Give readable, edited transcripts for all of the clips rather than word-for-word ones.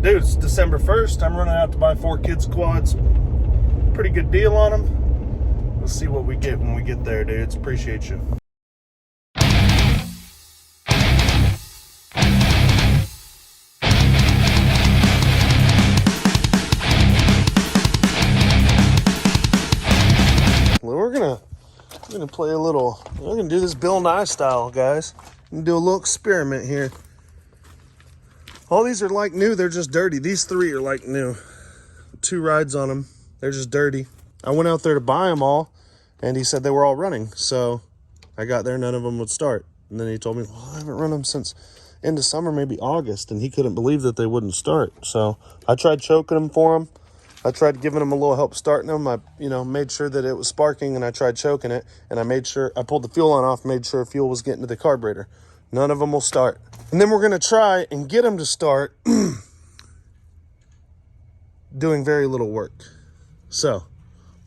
Dude, it's December 1st. I'm running out to buy 4 kids quads. Pretty good deal on them. We'll see what we get when we get there, dudes. Appreciate you. Well, we're gonna play a little. We're gonna do this Bill Nye style, guys. We're gonna do a little experiment here. All these are like new, they're just dirty. These 3 are like new. 2 rides on them, they're just dirty. I went out there to buy them all, and he said they were all running. So I got there, none of them would start. And then he told me, well, I haven't run them since into summer, maybe August, and he couldn't believe that they wouldn't start. So I tried choking them for him. I tried giving them a little help starting them. I, made sure that it was sparking, and I tried choking it, and I pulled the fuel on off, made sure fuel was getting to the carburetor. None of them will start. And then we're gonna try and get them to start doing very little work. So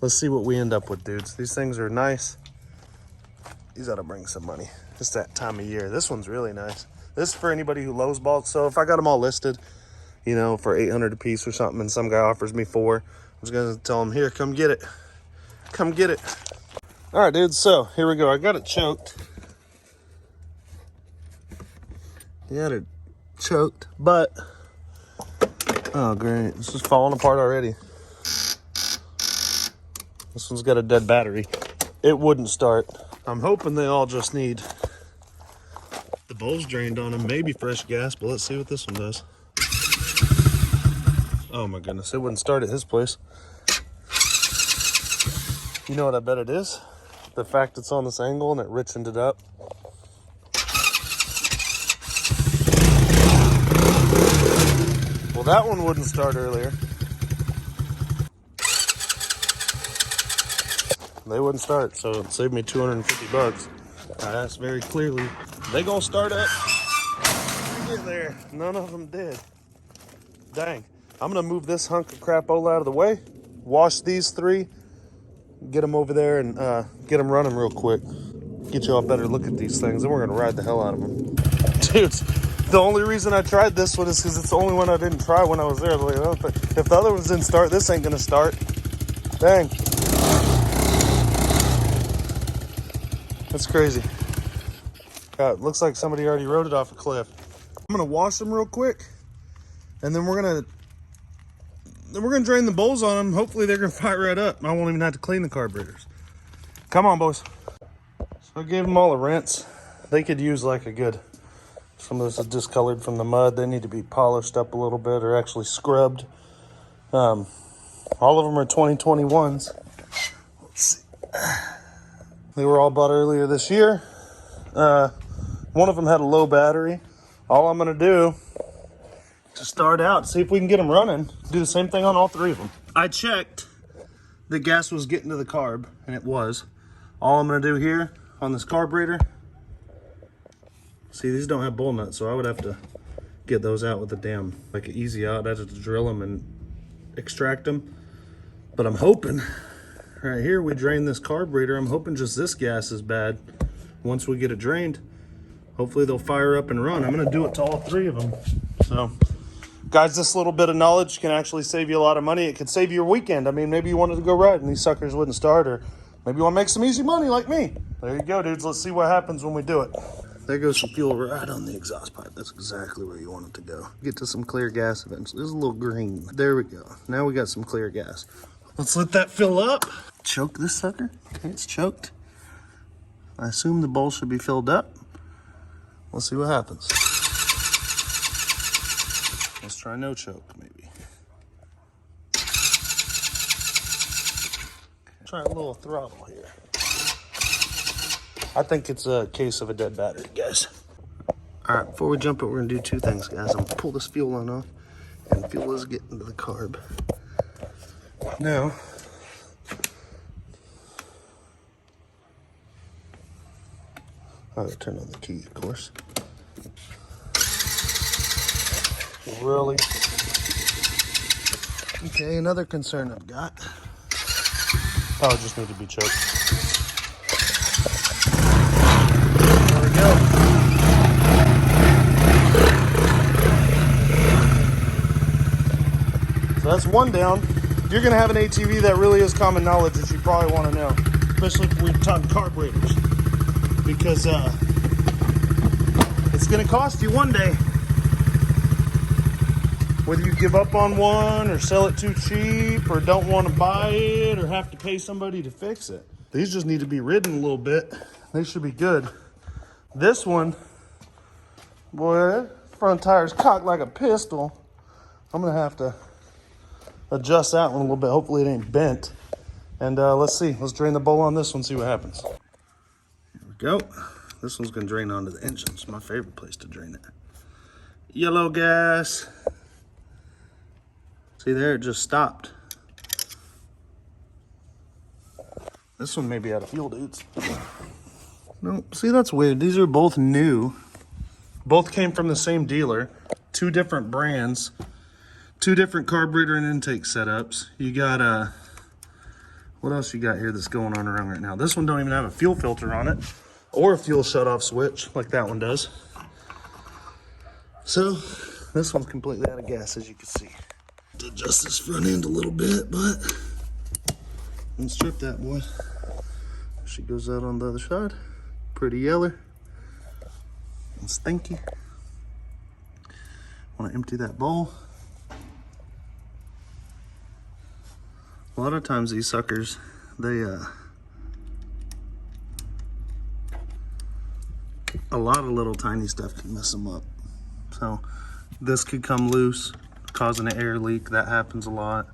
let's see what we end up with, dudes. These things are nice. These ought to bring some money. It's that time of year. This one's really nice. This is for anybody who lows balls. So if I got them all listed, for $800 a piece or something, and some guy offers me 4, I'm just gonna tell him, here, come get it. Come get it. All right, dudes, so here we go. I got it choked. Yeah, it choked, but oh great, this is falling apart already. This one's got a dead battery. It wouldn't start. I'm hoping they all just need the bowls drained on them, maybe fresh gas, but let's see what this one does. Oh my goodness, it wouldn't start at his place. You know what I bet it is? The fact it's on this angle and it richened it up. Well, that one wouldn't start earlier. They wouldn't start, so it saved me $250. I asked very clearly, they gonna start up? Get there. None of them did. Dang. I'm gonna move this hunk of crapola out of the way, wash these 3, get them over there, and get them running real quick. Get y'all a better look at these things, and we're gonna ride the hell out of them. Dudes, the only reason I tried this one is because it's the only one I didn't try when I was there. Like, if the other ones didn't start, this ain't gonna start. Dang. That's crazy. God, looks like somebody already rode it off a cliff. I'm gonna wash them real quick, and then we're gonna drain the bowls on them. Hopefully they're gonna fire right up. I won't even have to clean the carburetors. Come on, boys. So I gave them all a rinse. They could use like a good, some of this is discolored from the mud. They need to be polished up a little bit or actually scrubbed. All of them are 2021s. Let's see. They were all bought earlier this year. One of them had a low battery. All I'm gonna do to start out, see if we can get them running, do the same thing on all 3 of them. I checked the gas was getting to the carb, and it was. All I'm gonna do here on this carburetor, see, these don't have bowl nuts, so I would have to get those out with a damn, like an easy out. I'd have to drill them and extract them. But I'm hoping, right here, we drain this carburetor. I'm hoping just this gas is bad. Once we get it drained, hopefully they'll fire up and run. I'm gonna do it to all 3 of them. So, guys, this little bit of knowledge can actually save you a lot of money. It could save you your weekend. I mean, maybe you wanted to go ride and these suckers wouldn't start, or maybe you want to make some easy money like me. There you go, dudes. Let's see what happens when we do it. There goes some fuel right on the exhaust pipe. That's exactly where you want it to go. Get to some clear gas eventually. There's a little green. There we go. Now we got some clear gas. Let's let that fill up. Choke this sucker. Okay, it's choked. I assume the bowl should be filled up. Let's see what happens. Let's try no choke, maybe. Try a little throttle here. I think it's a case of a dead battery, guys. All right, before we jump it, we're gonna do 2 things, guys. I'm gonna pull this fuel line off, and fuel is getting to the carb. Now, I'll turn on the key, of course. Really? Okay, another concern I've got. Oh, it just need to be choked. There we go. So that's one down. You're gonna have an ATV, that really is common knowledge that you probably want to know, especially if we're talking carburetors, because it's gonna cost you one day. Whether you give up on one or sell it too cheap or don't want to buy it or have to pay somebody to fix it. These just need to be ridden a little bit. They should be good. This one, boy, front tire's cocked like a pistol. I'm gonna have to adjust that one a little bit. Hopefully it ain't bent. And let's see, let's drain the bowl on this one, see what happens. Here we go. This one's gonna drain onto the engine. It's my favorite place to drain it. Yellow gas. See there, it just stopped. This one may be out of fuel, dudes. Nope, see, that's weird. These are both new. Both came from the same dealer. Two different brands. Two different carburetor and intake setups. You got, what else you got here that's going on around right now? This one don't even have a fuel filter on it. Or a fuel shut-off switch, like that one does. So, this one's completely out of gas, as you can see. To adjust this front end a little bit, but let's strip that boy. She goes out on the other side. Pretty yellow and stinky. Want to empty that bowl. A lot of times these suckers, they a lot of little tiny stuff can mess them up. So this could come loose, causing an air leak. That happens a lot.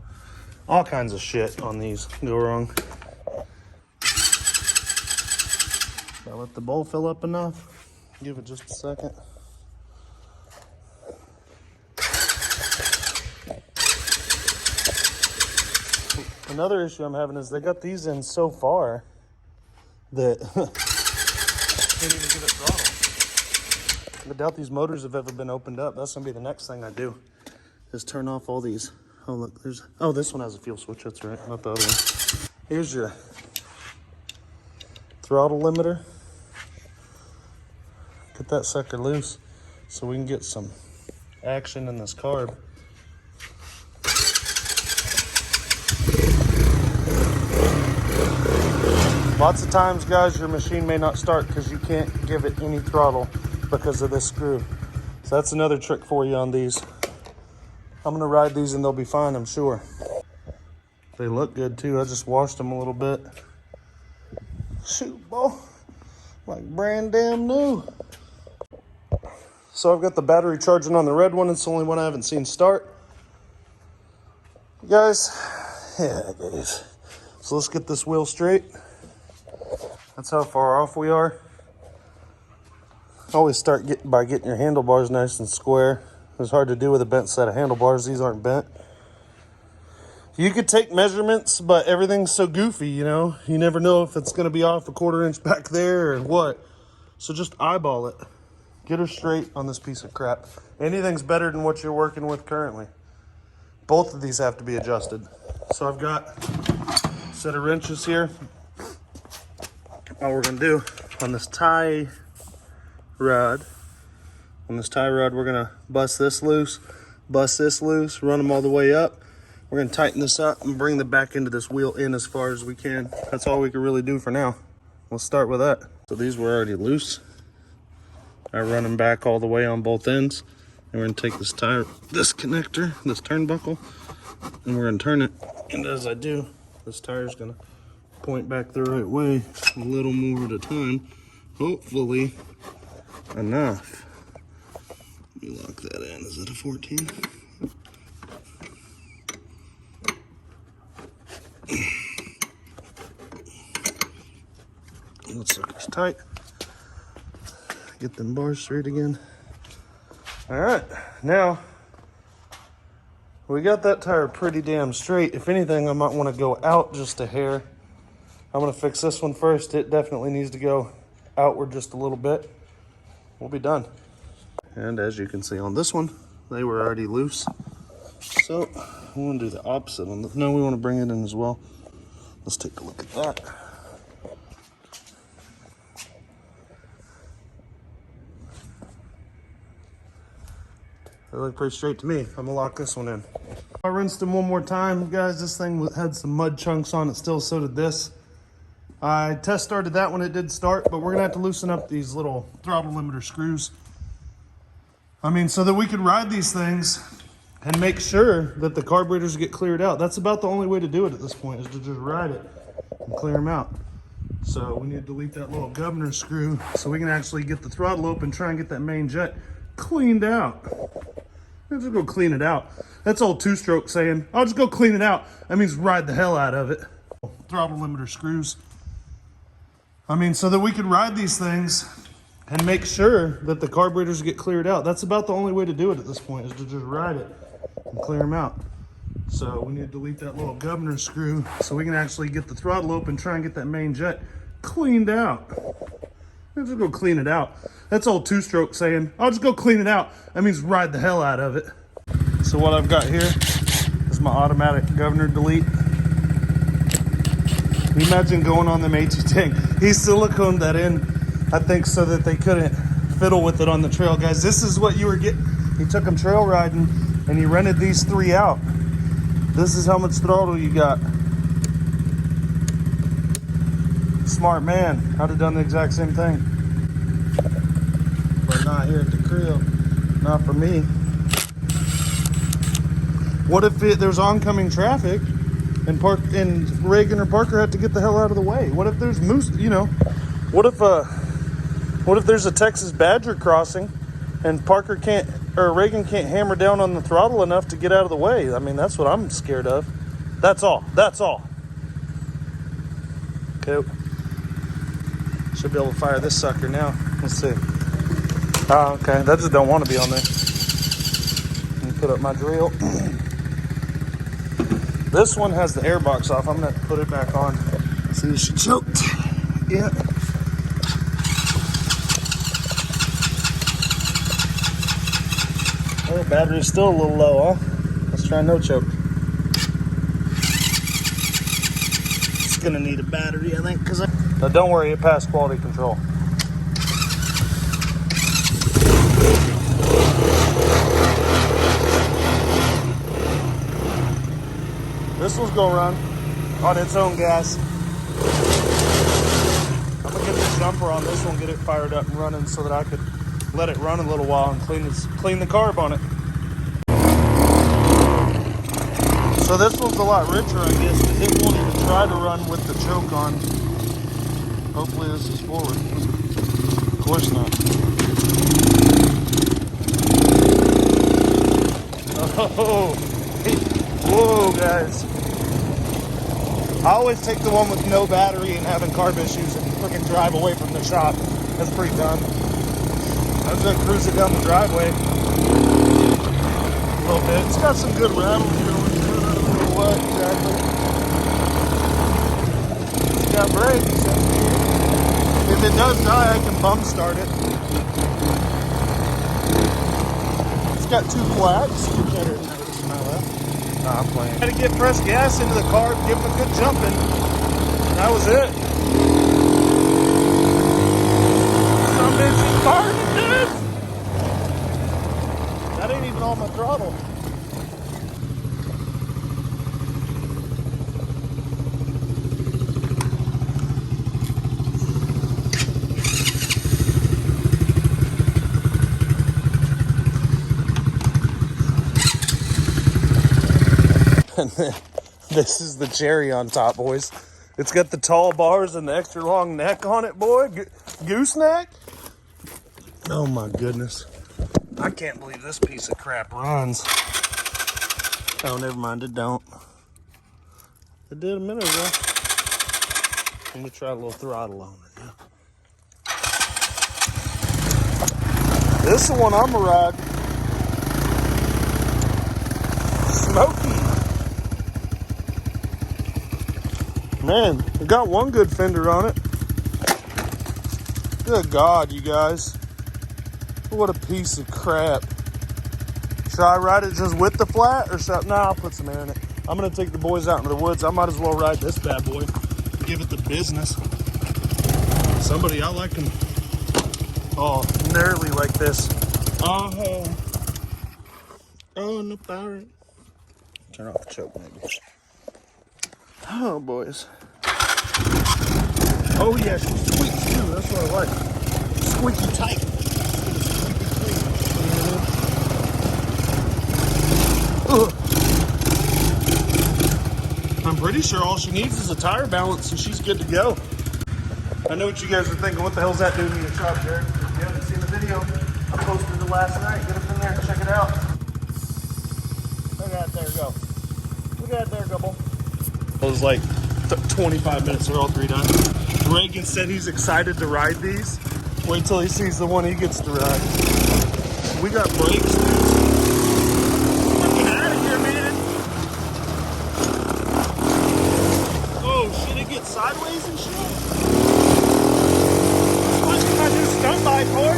All kinds of shit on these go wrong. Gotta let the bowl fill up enough. Give it just a second. Another issue I'm having is they got these in so far that can't even give it throttle. I doubt these motors have ever been opened up. That's gonna be the next thing I do, is turn off all these. Oh look, there's, oh, this one has a fuel switch, that's right, not the other one. Here's your throttle limiter. Get that sucker loose so we can get some action in this carb. Lots of times, guys, your machine may not start because you can't give it any throttle because of this screw. So that's another trick for you on these. I'm gonna ride these and they'll be fine, I'm sure. They look good too. I just washed them a little bit. Shoot, boy, like brand damn new. So I've got the battery charging on the red one. It's the only one I haven't seen start. Guys, yeah, guys. So let's get this wheel straight. That's how far off we are. Always start by getting your handlebars nice and square. It's hard to do with a bent set of handlebars. These aren't bent. You could take measurements, but everything's so goofy, you know. You never know if it's gonna be off a 1/4 inch back there or what. So just eyeball it. Get her straight on this piece of crap. Anything's better than what you're working with currently. Both of these have to be adjusted. So I've got a set of wrenches here. All we're gonna do on this tie rod, we're gonna bust this loose, run them all the way up. We're gonna tighten this up and bring the back end of this wheel in as far as we can. That's all we can really do for now. Let's start with that. So these were already loose. I run them back all the way on both ends. And we're gonna take this connector, this turnbuckle, and we're gonna turn it. And as I do, this tire's gonna point back the right way, a little more at a time. Hopefully enough. Let me lock that in. Is that a 14? That sucker's tight. Get them bars straight again. All right, now we got that tire pretty damn straight. If anything, I might want to go out just a hair. I'm gonna fix this one first. It definitely needs to go outward just a little bit. We'll be done. And as you can see on this one, they were already loose. So we want to do the opposite on this. No, we want to bring it in as well. Let's take a look at that. They look pretty straight to me. I'm gonna lock this one in. I rinsed them one more time, guys. This thing had some mud chunks on it still, so did this. I test started that when it did start, but we're gonna have to loosen up these little throttle limiter screws. I mean, so that we could ride these things and make sure that the carburetors get cleared out. That's about the only way to do it at this point, is to just ride it and clear them out. So we need to delete that little governor screw so we can actually get the throttle open, try and get that main jet cleaned out. Let's just go clean it out. That's old two-stroke saying, I'll just go clean it out. That means ride the hell out of it. Throttle limiter screws. I mean, so that we could ride these things and make sure that the carburetors get cleared out. That's about the only way to do it at this point, is to just ride it and clear them out. So we need to delete that little governor screw so we can actually get the throttle open, try and get that main jet cleaned out. Let's just go clean it out. That's old two-stroke saying, I'll just go clean it out. That means ride the hell out of it. So what I've got here is my automatic governor delete. Can you imagine going on them AT-tank? He siliconed that in, I think, so that they couldn't fiddle with it on the trail. Guys, this is what you were getting. He took them trail riding and he rented these three out. This is how much throttle you got. Smart man. I'd have done the exact same thing. But not here at the crib. Not for me. What if there's oncoming traffic and Reagan or Parker had to get the hell out of the way? What if there's moose, you know? What if there's a Texas Badger crossing and Parker can't, or Reagan can't hammer down on the throttle enough to get out of the way? I mean, that's what I'm scared of. That's all. That's all. Okay. Should be able to fire this sucker now. Let's see. Oh, okay. That just don't want to be on there. Let me put up my drill. This one has the air box off. I'm going to put it back on. See if she choked. Yeah. Oh, battery's still a little low, huh? Let's try no choke. It's gonna need a battery, I think, because Now don't worry, it passed quality control. This one's gonna run on its own gas. I'm gonna get the jumper on this one, get it fired up and running so that I could let it run a little while and clean the carb on it. So this one's a lot richer, I guess, because it won't even try to run with the choke on. Hopefully this is forward. Of course not. Oh, whoa, guys. I always take the one with no battery and having carb issues and freaking drive away from the shop. That's pretty dumb. I was gonna cruise it down the driveway a little bit. It's got some good rattle, you know, what exactly. It's got brakes. If it does die, I can bump start it. It's got two flags. Better than that to my left. Nah, I'm playing. Had to get fresh gas into the car, give it a good jumping. That was it. Some bitch is farting, dude. That ain't even on my throttle. And then this is the cherry on top, boys. It's got the tall bars and the extra long neck on it, boy. Gooseneck. Oh my goodness. I can't believe this piece of crap runs. Oh, never mind, it don't. It did a minute ago. Let me try a little throttle on it now. This is the one I'm gonna ride. Smoky. Man, it got one good fender on it. Good God, you guys. What a piece of crap. Should I ride it just with the flat or should I'll put some air in it. I'm gonna take the boys out into the woods. I might as well ride this bad boy. Give it the business. Somebody, I like them. Oh, gnarly like this. Oh. Oh, no power. Turn off the choke, maybe. Oh, boys. Oh, yeah, she squeaks too. That's what I like. Squeaky tight. Ugh. I'm pretty sure all she needs is a tire balance and she's good to go. I know what you guys are thinking. What the hell's that doing in the shop, Jared? If you haven't seen the video, I posted it last night. Get up in there and check it out. Look at that there go. Look at that there, Gubble. It was like 25 minutes. They're all 3 done. Reagan said he's excited to ride these. Wait till he sees the one he gets to ride. We got brakes, dude. Get out of here, man. Oh, shit, it gets sideways and shit. What's my new stunt bike, boy?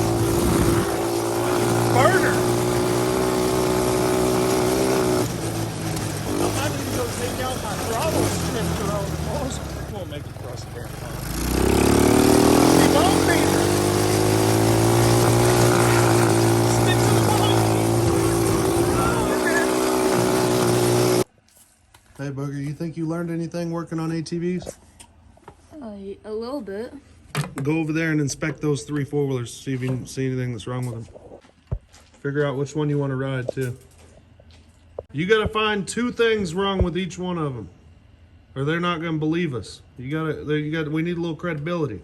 Burner. I might need to go take out my throttle shifter on the balls. It won't make it across the bear. Keep on feeding. Stick to the bottom. Hey, Booger, you think you learned anything working on ATVs? A little bit. Go over there and inspect those 3 4-wheelers, see if you can see anything that's wrong with them. Figure out which one you want to ride, too. You got to find 2 things wrong with each one of them, or they're not going to believe us. We need a little credibility.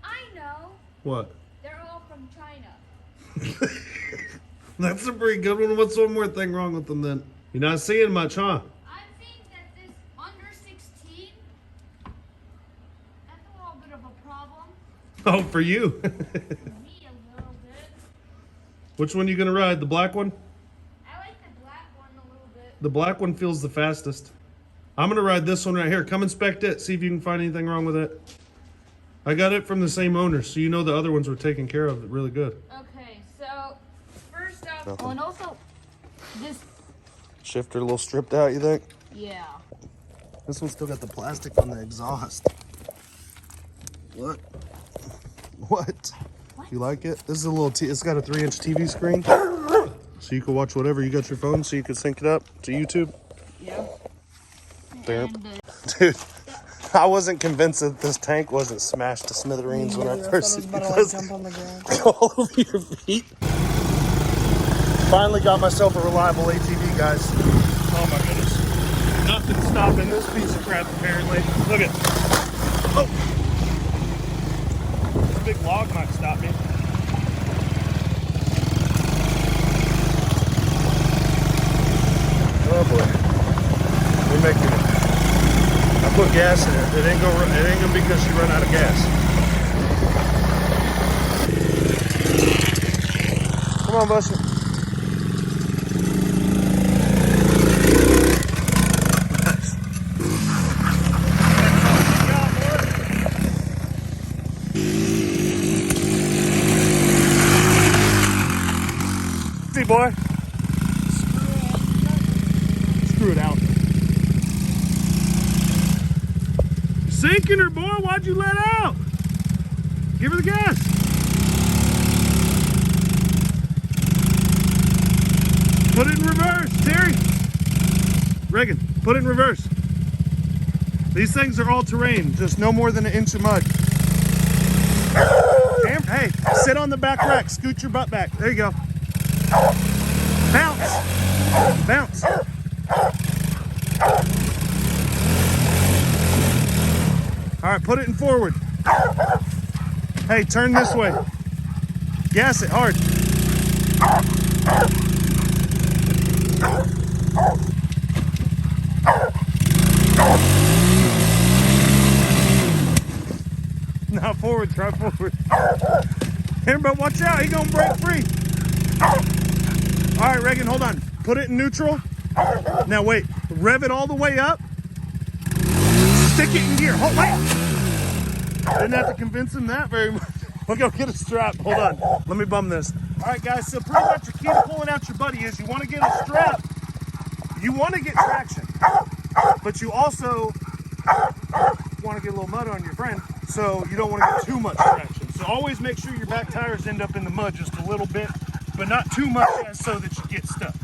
I know. What? They're all from China. That's a pretty good one. What's one more thing wrong with them then? You're not seeing much, huh? I think that this under 16, that's a little bit of a problem. Oh, for you. For me, a little bit. Which one are you going to ride? The black one? I like the black one a little bit. The black one feels the fastest. I'm going to ride this one right here. Come inspect it. See if you can find anything wrong with it. I got it from the same owner, so you know the other ones were taken care of really good. Okay, so first off, oh, and also this. Shifter a little stripped out, you think? Yeah. This one's still got the plastic on the exhaust. What? What? You like it? This is a little, it's got a 3-inch TV screen. So you can watch whatever. You got your phone so you can sync it up to YouTube. Yeah. Damn. Dude, I wasn't convinced that this tank wasn't smashed to smithereens when I first seen it. Jump on the ground. All over your feet. Finally got myself a reliable ATV, guys. Oh my goodness. Nothing's stopping this piece of crap, apparently. Look at. Oh! This big log might stop me. Oh boy. We're making it. I put gas in it. It ain't gonna be because she run out of gas. Come on, Buster. See, boy. Screw it out. You're sinking her, boy. Why'd you let out? Give her the gas. Put it in reverse, Terry. Reagan, put it in reverse. These things are all terrain, just no more than an inch of mud. Damn, hey, sit on the back rack, scoot your butt back. There you go. Bounce. Bounce. All right, put it in forward. Hey, turn this way. Gas it hard. Not forward, try forward. Here, but watch out, he's gonna break free. All right, Reagan, hold on. Put it in neutral. Now wait, rev it all the way up. Stick it in gear. Hold, wait. Didn't have to convince him that very much. We'll go get a strap. Hold on. Let me bum this. All right, guys, so pretty much your key to pulling out your buddy is you want to get a strap. You want to get traction, but you also want to get a little mud on your friend, so you don't want to get too much traction. So always make sure your back tires end up in the mud just a little bit, but not too much so that you get stuck.